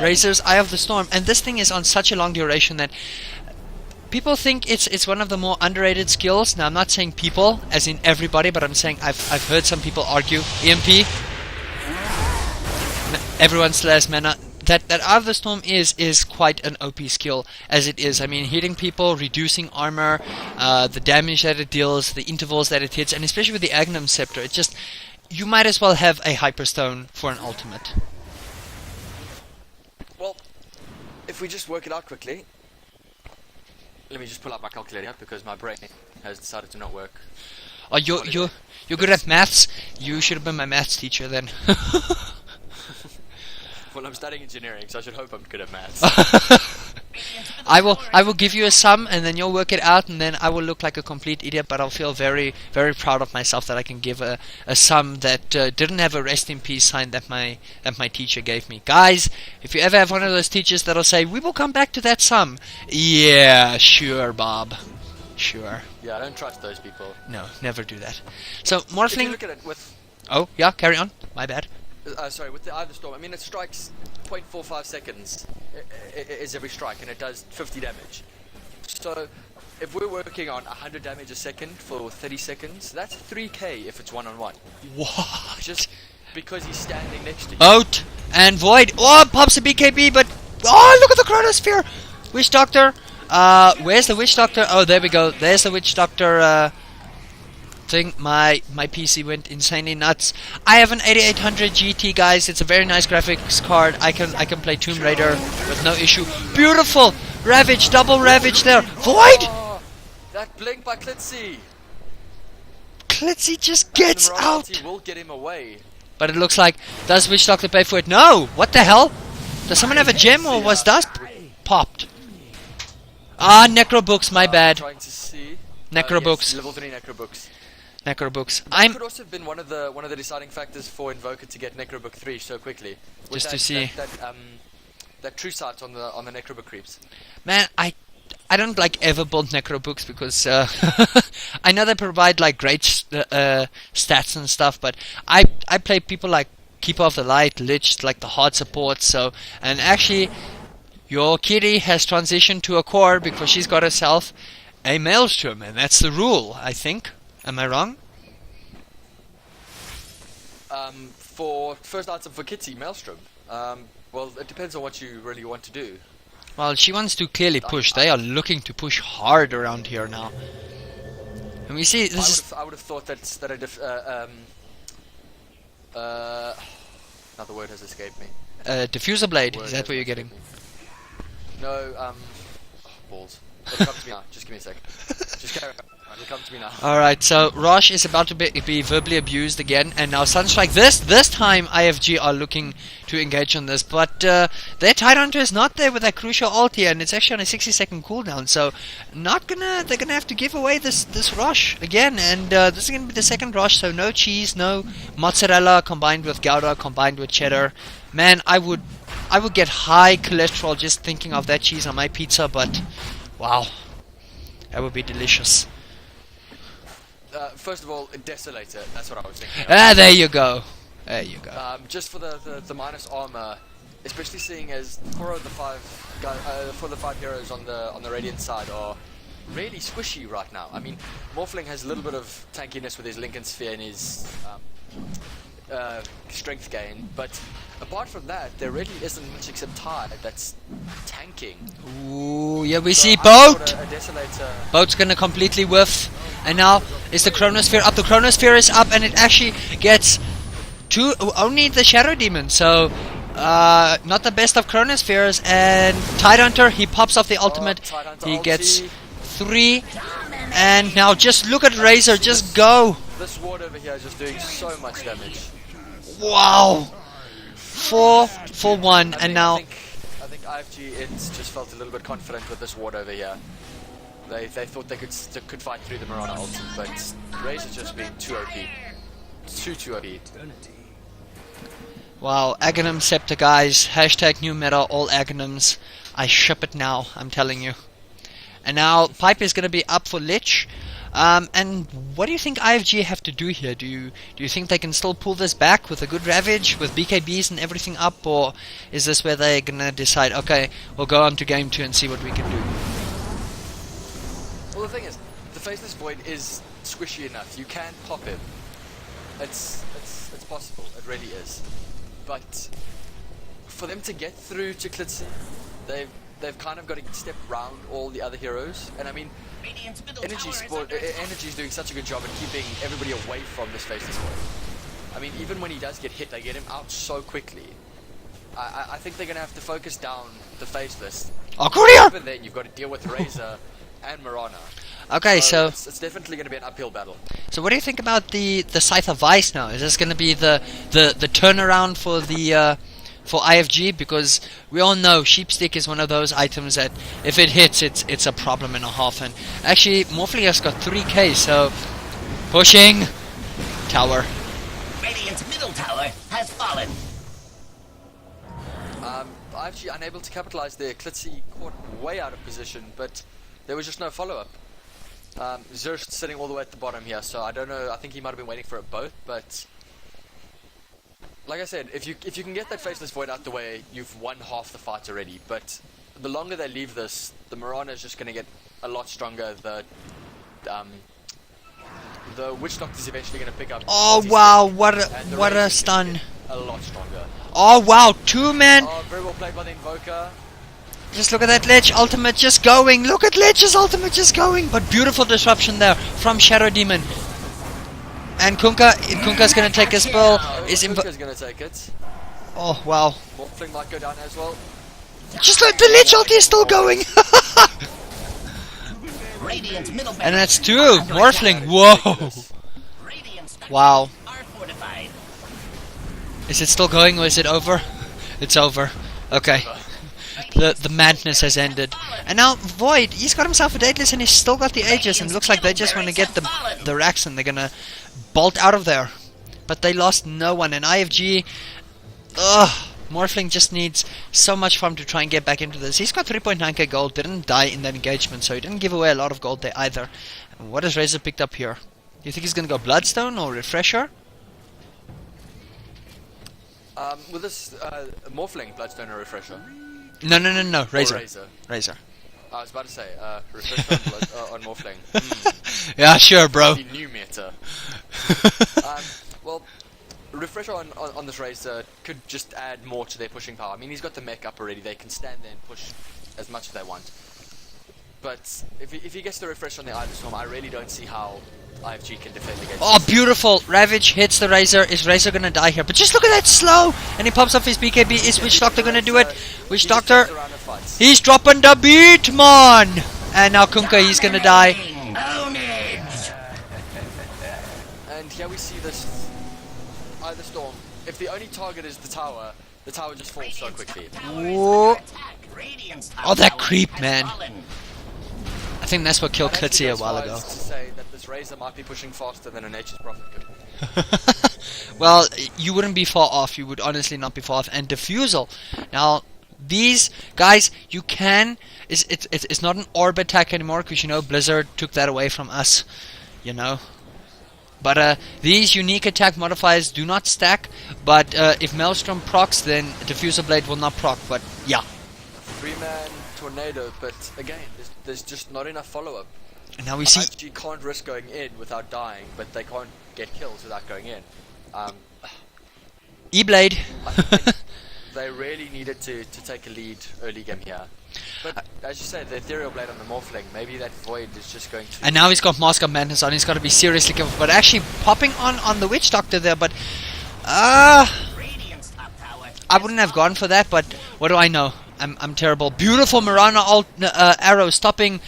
Razor's Eye of the Storm. And this thing is on such a long duration that people think it's one of the more underrated skills. Now, I'm not saying people, as in everybody, but I'm saying I've heard some people argue. EMP. Everyone still has mana. That Eye of the Storm is quite an OP skill as it is. I mean, hitting people, reducing armor, the damage that it deals, the intervals that it hits, and especially with the Agnum Scepter, it just, you might as well have a Hyperstone for an ultimate. Well, if we just work it out quickly, let me just pull out my calculator because my brain has decided to not work. Oh, you're good at maths. You should have been my maths teacher then. Well, I'm studying engineering, so I should hope I'm good at maths. I will give you a sum, and then you'll work it out, and then I will look like a complete idiot, but I'll feel very, very proud of myself that I can give a sum that didn't have a rest in peace sign that my teacher gave me. Guys, if you ever have one of those teachers that'll say, we will come back to that sum. Yeah, sure, Bob. Sure. Yeah, I don't trust those people. No, never do that. So, If you Morphling... look at it with... Oh, yeah, carry on. My bad. Sorry, with the Either Storm, I mean, it strikes 0.45 seconds is every strike, and it does 50 damage. So, if we're working on 100 damage a second for 30 seconds, that's 3k if it's one-on-one. What? Just because he's standing next to you. Boat and Void. Oh, pops a BKB, but... Oh, look at the Chronosphere! Witch Doctor. Where's the Witch Doctor? Oh, there we go. There's the Witch Doctor, thing. My PC went insanely nuts. I have an 8800 GT, guys. It's a very nice graphics card. I can play Tomb Raider with no issue. Beautiful! Ravage, double Ravage there. Void! Oh, that blink by Klitzy! Klitzy just gets And the out! morality will get him away. But it looks like, does Witch Doctor pay for it? No! What the hell? Does someone have a gem, or was dust popped? Ah, Necrobooks, my bad. Trying to see. Necrobooks. Yes, level 3 Necrobooks. Necrobooks. That could also have been one of the deciding factors for Invoker to get Necrobook 3 so quickly. Just to see. That true sight on the Necrobook creeps. Man, I don't like ever build Necrobooks because I know they provide like great stats and stuff, but I play people like Keeper of the Light, Lich, like the hard support. So, and actually, your kitty has transitioned to a core because she's got herself a Maelstrom, and that's the rule, I think. Am I wrong? For first item for Kitty, Maelstrom. Well, it depends on what you really want to do. Well, she wants to clearly push. They are looking to push hard around here now. And we see this I would have thought that another word has escaped me. diffuser blade. Word Is that has what you're escaped getting? me. No, balls. It'll come to me now. Just give me a sec. Just carry on. It'll come to me now. Alright, so Rosh is about to be verbally abused again, and now Sunstrike. This time IFG are looking to engage on this, but their Tidehunter is not there with that crucial ulti, and it's actually on a 60-second cooldown, so they're gonna have to give away this Rosh again, and this is gonna be the second Rosh, so no cheese, no mozzarella combined with Gouda, combined with cheddar. Man, I would get high cholesterol just thinking of that cheese on my pizza, but wow, that would be delicious. First of all, Desolator. That's what I was thinking. There you go. There you go. Just for the minus armor, especially seeing as 4 of the 5 heroes on the Radiant side are really squishy right now. I mean, Morphling has a little bit of tankiness with his Lincoln Sphere and his strength gain, but apart from that, there really isn't much except Tide that's tanking. Ooh, yeah, we So see I thought Boat. a Desolator. Boat's gonna completely whiff. And now, is the Chronosphere up? The Chronosphere is up, and it actually gets only the Shadow Demon. So, not the best of Chronospheres. And Tidehunter, he pops off the ultimate. Tidehunter He ulti. gets 3. And now, just look at Razor, just go. This ward over here is just doing so much damage. Wow. 4 for 1, and now... I think iFG.int just felt a little bit confident with this ward over here. They thought they could fight through the Mirana ulti, but Razor's just being too OP. Too OP. Wow, Aghanim Scepter, guys. Hashtag new meta, all Aghanims. I ship it now, I'm telling you. And now, Pipe is going to be up for Lich. And what do you think IFG have to do here? Do you think they can still pull this back with a good Ravage, with BKBs and everything up? Or is this where they're going to decide, okay, we'll go on to game 2 and see what we can do? Well, the thing is, the Faceless Void is squishy enough. You can pop him. It's possible. It really is. But for them to get through to Klitzy, they've kind of got to step round all the other heroes. And I mean, Energy's doing such a good job at keeping everybody away from this Faceless Void. I mean, even when he does get hit, they get him out so quickly. I think they're going to have to focus down the Faceless. Oh, courier! Even then, you've got to deal with Razor and Mirana. Okay, so it's definitely going to be an uphill battle. So what do you think about the Scythe of Vice now? Is this going to be the turnaround for the for IFG, because we all know sheepstick is one of those items that if it hits, it's a problem and a half. And actually, Morphling has got 3k, so pushing tower. Radiant's middle tower has fallen. IFG unable to capitalize there. Klitzy caught way out of position, but there was just no follow-up. Zerst sitting all the way at the bottom here, so I don't know. I think he might have been waiting for a boat, but like I said, if you can get that Faceless Void out the way, you've won half the fight already. But the longer they leave this, the Mirana is just going to get a lot stronger. The Witch Doctor is eventually going to pick up. Oh wow, what a stun! A lot stronger. Oh wow, 2 men. Oh, very well played by the Invoker. Just look at that Lich ultimate just going. Look at Lich's ultimate just going. But beautiful disruption there from Shadow Demon. And Kunkka's gonna take a spell. Kunkka's gonna take it. Oh wow. Morphling might go down as well. Just like the Lich ulti is still going. Radiant's middle And that's 2. Morphling. Whoa. Wow. Is it still going or is it over? It's over. Okay. The madness has ended. And now Void, he's got himself a Dateless and he's still got the Aegis, and it looks like they just want to get the racks and they're gonna bolt out of there. But they lost no one, and IFG, Morphling just needs so much farm to try and get back into this. He's got 3.9k gold, didn't die in that engagement, so he didn't give away a lot of gold there either. And what has Razor picked up here? You think he's gonna go Bloodstone or Refresher? With this Morphling, Bloodstone or Refresher? No, Razor. Razor. I was about to say, Refresher on Morphling. Yeah, sure, bro. New meta. Well, Refresher on this Razor could just add more to their pushing power. I mean, he's got the mech up already. They can stand there and push as much as they want. But if he gets the Refresher on the Island Storm, I really don't see how IFG can defend against. Oh, beautiful! Ravage hits the Razor. Is Razor gonna die here? But just look at that slow! And he pops off his BKB. Is Witch Doctor gonna do it? Witch Doctor, he's dropping the beat, man! And now Kunkka, he's gonna die. And here we see this Either Storm. If the only target is the tower just falls so quickly. Whoa. Oh, that creep, man! I think that's what killed Klitzy a while ago. To say that this Razor might be pushing faster than a Nature's Prophet could. Well, you wouldn't be far off. You would honestly not be far off. And Diffusal. Now, these guys, you can. It's not an orb attack anymore, because you know Blizzard took that away from us. You know. But these unique attack modifiers do not stack. But if Maelstrom procs, then Diffusal Blade will not proc. But yeah. 3-man tornado, but again, there's just not enough follow-up. And now we see IFG can't risk going in without dying, but they can't get kills without going in. E-Blade. They really needed to take a lead early game here. But as you said, the Ethereal Blade on the Morphling, maybe that Void is just going to... And now he's got Mask of Madness on, he's got to be seriously careful. But actually popping on the Witch Doctor there, but... I wouldn't have gone for that, but what do I know? I'm terrible. Beautiful Mirana arrow stopping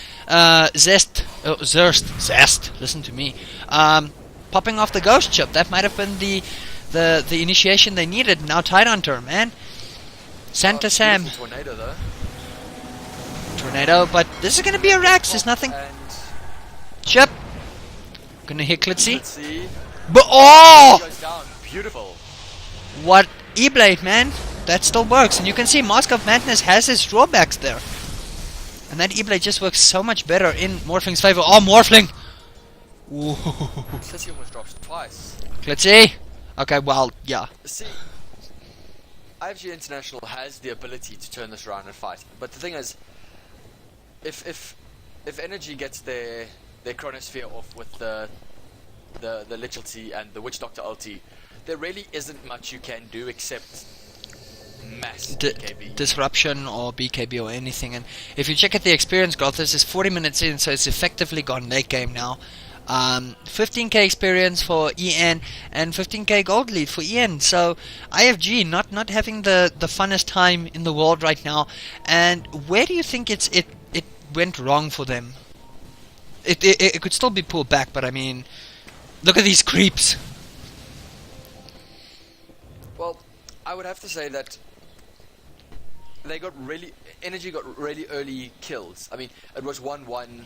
Zest. Listen to me. Popping off the Ghost Chip. That might have been the initiation they needed. Now Tidehunter, man. Santa Sam. Tornado though. Tornado, but this is gonna be a Rax. There's nothing. Chip. Gonna hit Klitzy. But oh! Goes down. Beautiful. What E-Blade, man? That still works, and you can see Mask of Madness has its drawbacks there. And that E-Blade just works so much better in Morphling's favor. Oh, Morphling! Ooh. Klitzy almost drops twice. Klitzy! Okay, well, yeah. See, IFG International has the ability to turn this around and fight. But the thing is, if eNergy gets their Chronosphere off with the Lich ulti and the Witch Doctor ulti, there really isn't much you can do except mass BKB. Disruption or BKB or anything. And if you check at the experience growth, this is 40 minutes in, so it's effectively gone late game now. 15k experience for EN and 15k gold lead for EN. So IFG not having the funnest time in the world right now. And where do you think it went wrong for them? It could still be pulled back, but I mean, look at these creeps. Well, I would have to say that they got really Energy got really early kills. I mean, it was 1-1,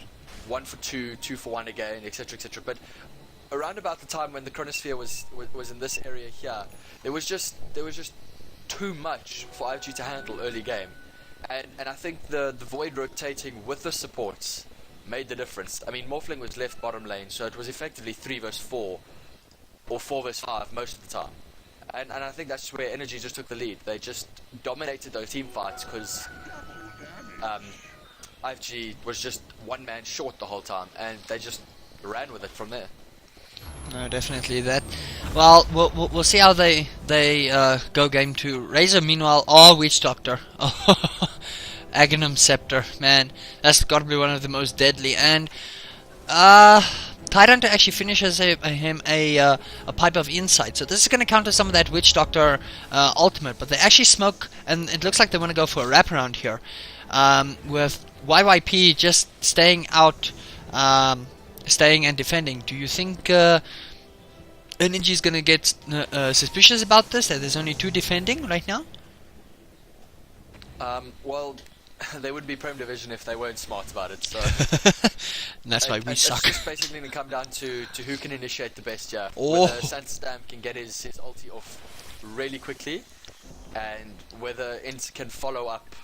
1 for 2, 2 for 1 again, etc., etc. But around about the time when the Chronosphere was in this area here, there was just too much for iFG to handle early game, and I think the Void rotating with the supports made the difference. I mean, Morphling was left bottom lane, so it was effectively 3 versus 4 or 4 versus 5 most of the time. And I think that's where Energy just took the lead. They just dominated those team fights because iFG was just one man short the whole time, and they just ran with it from there. No, definitely that. Well, we'll see how they go game 2. Razor, meanwhile, Witch Doctor. Aghanim Scepter, man, that's got to be one of the most deadly. And Tyrant actually finishes him a Pipe of Insight, so this is going to counter some of that Witch Doctor ultimate. But they actually smoke, and it looks like they want to go for a wraparound here, with YYP just staying out, staying and defending. Do you think Energy is going to get suspicious about this, that there's only 2 defending right now? Well, they would be Prem Division if they weren't smart about it, so... That's why we suck. It's just basically going to come down to who can initiate the best, yeah. Oh. Whether Sandstamp can get his ulti off really quickly, and whether Int can follow up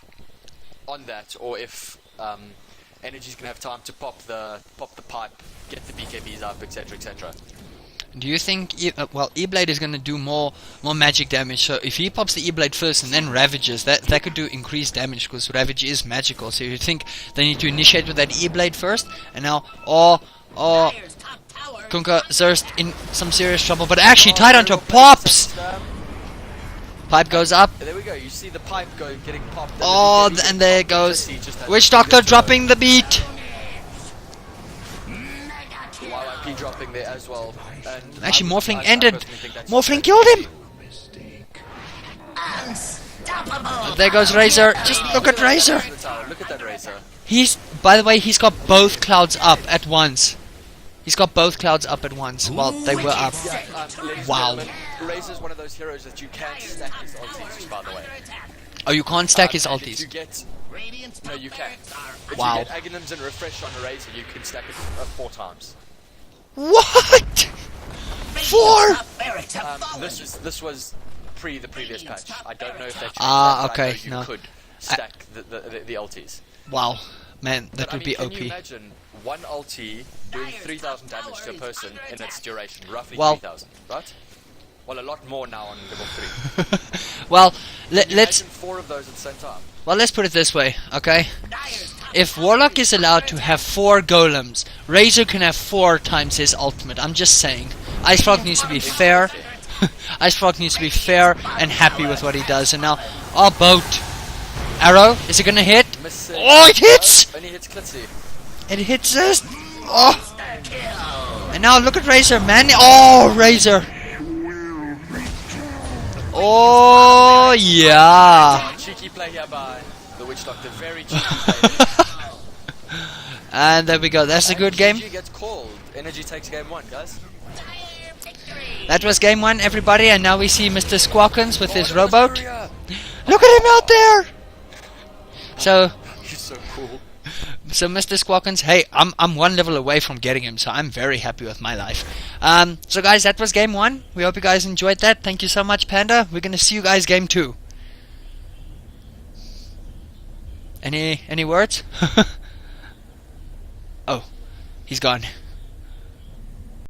on that, or if Energy's going to have time to pop the pipe, get the BKBs up, etc., etc. Do you think, well, E-Blade is going to do more magic damage, so if he pops the E-Blade first and then Ravages, that could do increased damage, because Ravage is magical, so you think they need to initiate with that E-Blade first, and now, Kunkka Zerst in some serious trouble, but actually Tidehunter pops! Pipe goes up. There we go, you see the pipe getting popped. And there it goes. Witch Doctor dropping the beat! YYP dropping there as well. And actually, Morphling ended. Morphling killed him. There goes Razor. Just look at Razor. Look at that Razor. By the way, he's got both clouds up at once. He's got both clouds up at once. Well, they were up. Wow. Razor's one of those heroes that you can't stack his ultis, by the way. Oh, you can't stack his If ultis? you get... No, you can. If wow. you get Aghanims and Refresh on a Razor, you can stack it 4 times. What? 4? This was the previous patch. I don't know if they changed that, okay, but I know you could stack the ultis. Wow, man, that would be can OP. you imagine one ulti doing 3,000 damage to a person in its duration, roughly 3,000, right? Well, a lot more now on level 3. Well, let's... Imagine 4 of those at the same time. Well, let's put it this way, okay? If Warlock is allowed to have 4 golems, Razor can have 4 times his ultimate. I'm just saying. IceFrog needs to be fair. IceFrog needs to be fair and happy with what he does. And now, boat. Arrow, is it gonna hit? Missing. Oh, it hits! Only hits Klitzy. It hits us. Oh! And now look at Razor, man. Oh, Razor. Oh, yeah. Cheeky play here by the Witch Doctor. Very cheeky play. And there we go. That's a good game. Energy gets called. Energy takes game 1, guys. That was game 1, everybody. And now we see Mr. Squawkins with his rowboat. Look at him out there. So he's so cool. So Mr. Squawkins, hey, I'm 1 level away from getting him, so I'm very happy with my life. So guys, that was game 1. We hope you guys enjoyed that. Thank you so much, Panda. We're gonna see you guys game 2. Any words? Oh, he's gone.